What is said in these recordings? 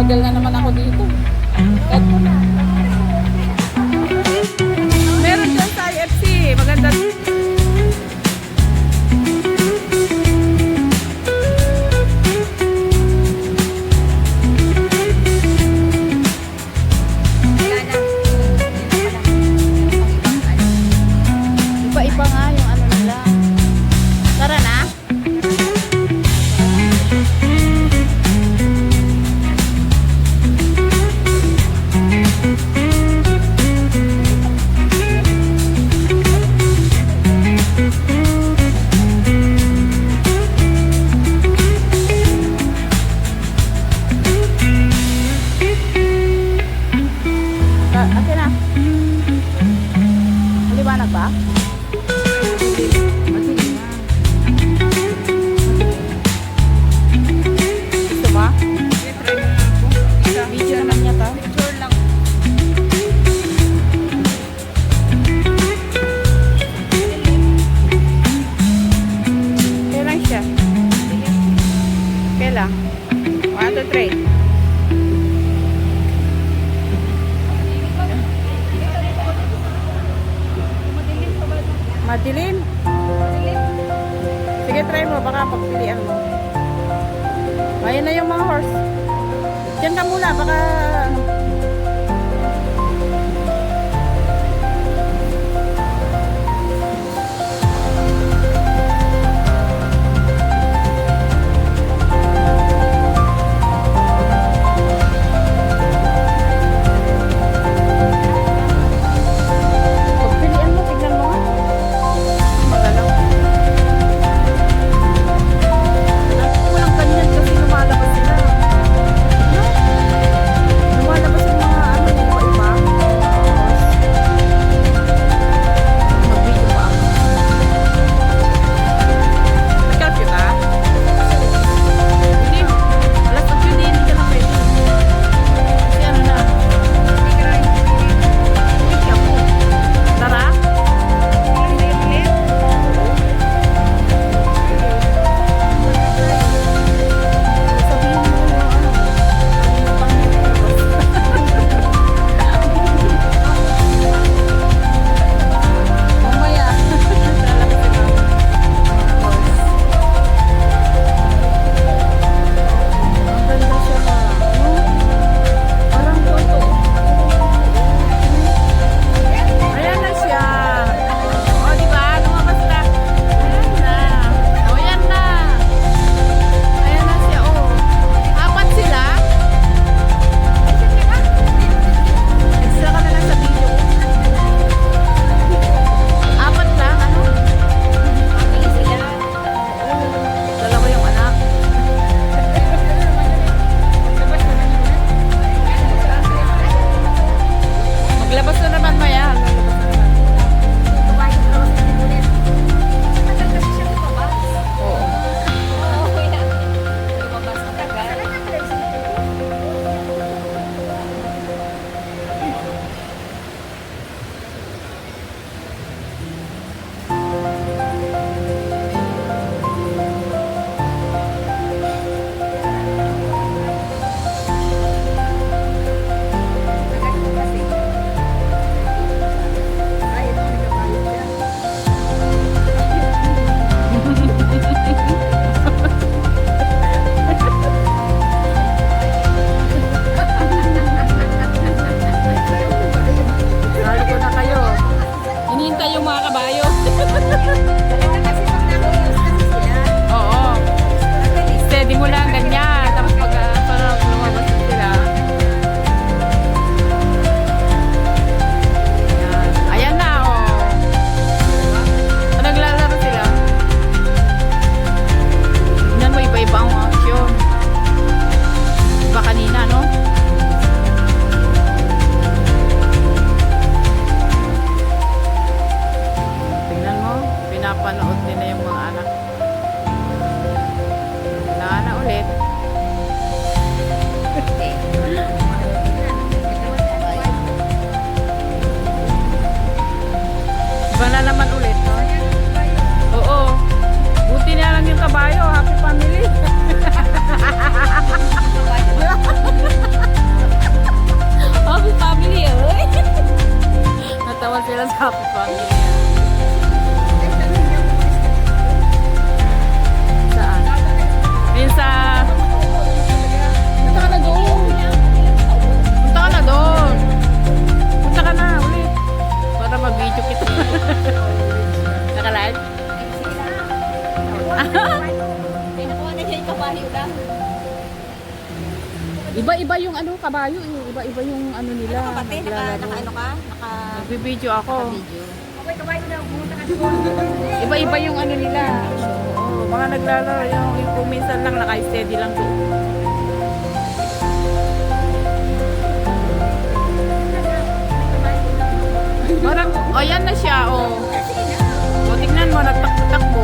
Tanggal na naman ako dito. Meron dyan sa IFC. Maganda. Iba-iba nga yung ano nila. Tara na. Okay na. Maliwanag ba? Madilim na. Gusto ba? Video naman niya to. Picture lang. Kailan siya? Kailan? 1, 2, 3. Madilim? Sige, try mo. Baka pagpilian mo. Ayan na yung mga horse. Diyan ka muna. Baka ano. Pagpilian mo. Tignan mo nga. Magalaw. Walang ganyan kasi lumalabas sila. No? Lumalabas yung mga ano, iba-iba. Mag-video pa ako. Nag-curfew ka? Hindi. Alas 8 yun, hindi ka na pwede. Kasi ano na. Hindi ako. Tara? Sabihin mo yung ano, mamaya. Ang ganda siya ba? No? Parang photo. Ayan na siya. O, diba? Lumabas na. Ayan na. O, ayan na. Ayan na siya, o. Apat sila. Extra ka na lang sa video. Apat lang, ano? Dalawa yung anak. Maglabas na naman, Maya. Oo. Sali ko na kayo. Hinihintay yung mga kabayo. Oo. Steady mo lang, ganyan. Tapos pag parang lumabas na sila. Ayan. Ayan na, oh. Naglalaro sila. Tignan mo, iba-iba ang action. Iba kanina, no? Tingnan mo, pinapanood nila yung mga anak. Wala na ulit. kabayo lang. Iba-iba yung ano, kabayo eh. Iba-iba yung ano nila. Pati, naglalaro. naka ano ka? Naka Nagbibideo ako. video. Iba-iba yung ano nila. Oo, mga naglalaro yung kung minsan lang naka-steady lang doon. Marang, oh yan na siya, oh. O tignan mo, nagtakbo-takbo.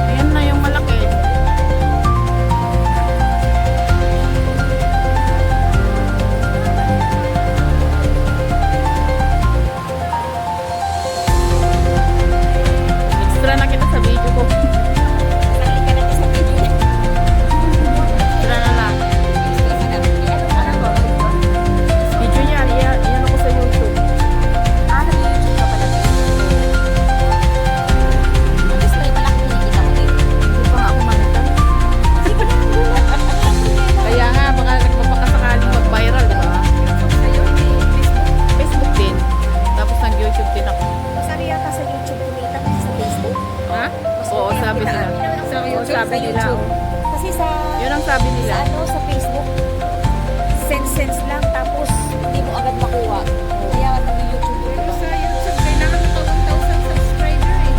Ayan na yung malaki. Extra na kita sa video ko. Sali ka natin sa video. Extra na lang. Video niya, yan ako sa YouTube. Nag-YouTube ka pala. Display pala kung nakikita ko din. Hindi pa nga ako makita. Kaya nga, baka nagpapakasakaling mag-viral, di ba? Facebook din. Tapos nag-YouTube din ako. Masari yata sa YouTube kumita kasi sa Facebook. Ha? Oo, sabi nila. Oo, sabi nila. Kasi sa Yun ang sabi nila. sa Facebook, sense lang tapos hindi mo agad makuha. Kaya nag-YouTube ka. Sa YouTube, kailangan ka 1,000 subscriber eh.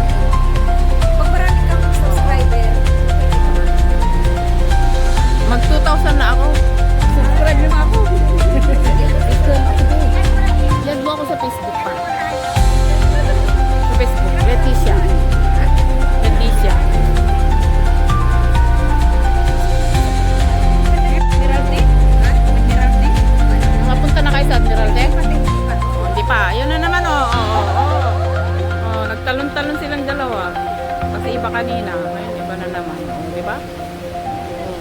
Pag marami kang subscriber, Mag 2,000 na ako. Subscribe lang ako. Yan mo ako sa Facebook pa. Sa Facebook, Leticia. Leticia. Admiralty? Admiralty? Mapunta na kayo sa Admiralty? Hindi pa. Yun na naman, oh. Oh, nagtalon-talon silang dalawa. Kasi iba kanina. Ngayon, iba na naman. Oh, di ba? Oh.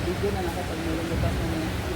Video na nakapag nilulubat na niya.